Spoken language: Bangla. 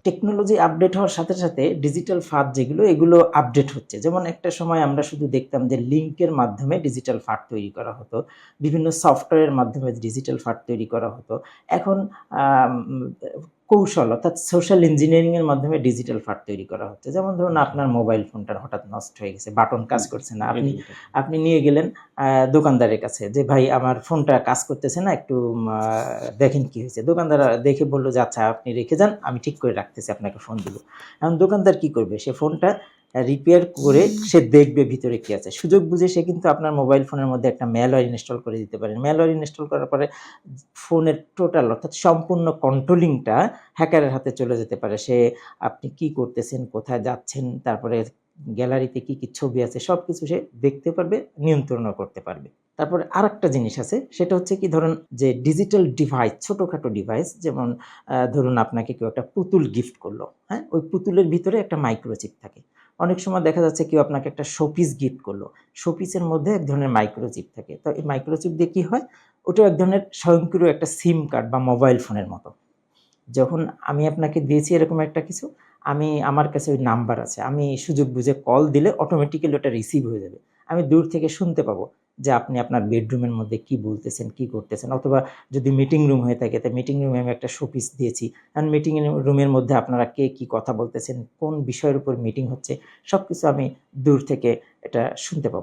টেকনোলজি আপডেট হওয়ার সাথে সাথে ডিজিটাল ফাঁদ যেগুলো এগুলো আপডেট হচ্ছে। যেমন একটা সময় আমরা শুধু দেখতাম যে লিঙ্কের মাধ্যমে ডিজিটাল ফাঁদ তৈরি করা হতো, বিভিন্ন সফটওয়্যারের মাধ্যমে ডিজিটাল ফাঁদ তৈরি করা হতো। এখন কৌশল অর্থাৎ সোশ্যাল ইঞ্জিনিয়ারিং এর মাধ্যমে ডিজিটাল ফাঁদ তৈরি করা হচ্ছে। যেমন ধরুন আপনার মোবাইল ফোনটা হঠাৎ নষ্ট হয়ে গেছে, বাটন কাজ করছে না, আপনি নিয়ে গেলেন দোকানদারের কাছে যে ভাই আমার ফোনটা কাজ করতেছে না, একটু দেখেন কি হয়েছে। দোকানদার দেখে বললো যে আচ্ছা আপনি রেখে যান, আমি ঠিক করে রাখতেছি, আপনাকে ফোন দিব। এখন দোকানদার কি করবে, সে ফোনটা রিপেয়ার করে সে দেখবে ভিতরে কি আছে। সুযোগ বুঝে সে কিন্তু আপনার মোবাইল ফোনের মধ্যে একটা ম্যালওয়্যার ইনস্টল করে দিতে পারেন। ম্যালওয়্যার ইনস্টল করার পরে ফোনের টোটাল অর্থাৎ সম্পূর্ণ কন্ট্রোলিংটা হ্যাকারের হাতে চলে যেতে পারে। সে আপনি কি করতেছেন, কোথায় যাচ্ছেন, তারপরে গ্যালারিতে কি কি ছবি আছে সব কিছু সে দেখতে পারবে, নিয়ন্ত্রণও করতে পারবে। তারপরে আরেকটা জিনিস আছে, সেটা হচ্ছে কি ধরুন যে ডিজিটাল ডিভাইস, ছোটোখাটো ডিভাইস, যেমন ধরুন আপনাকে কেউ একটা পুতুল গিফট করলো, হ্যাঁ, ওই পুতুলের ভিতরে একটা মাইক্রোচিপ থাকে। অনেক সময় দেখা যাচ্ছে কেউ আপনাকে একটা শোপিস গিফট করলো, শোপিসের মধ্যে এক ধরনের মাইক্রোচিপ থাকে। তো এই মাইক্রোচিপ দিয়ে কি হয়, ওটাও এক ধরনের স্বয়ংক্রিয় একটা সিম কার্ড বা মোবাইল ফোনের মতো। যখন আমি আপনাকে দিয়েছি এরকম একটা কিছু, আমার কাছে ওই নাম্বার আছে, আমি সুযোগ বুঝে কল দিলে অটোমেটিক্যালি ওটা রিসিভ হয়ে যাবে। আমি দূর থেকে শুনতে পাবো যে আপনি আপনার বেডরুমের মধ্যে কি বলতেছেন, কি করতেছেন। অথবা যদি মিটিং রুম হয়ে থাকে, তো মিটিং রুমে আমি একটা শোপিস দিয়েছি, কারণ মিটিং রুমের মধ্যে আপনারা কে কি কথা বলতেছেন, কোন বিষয়ের উপর মিটিং হচ্ছে, সব কিছু আমি দূর থেকে এটা শুনতে পাবো।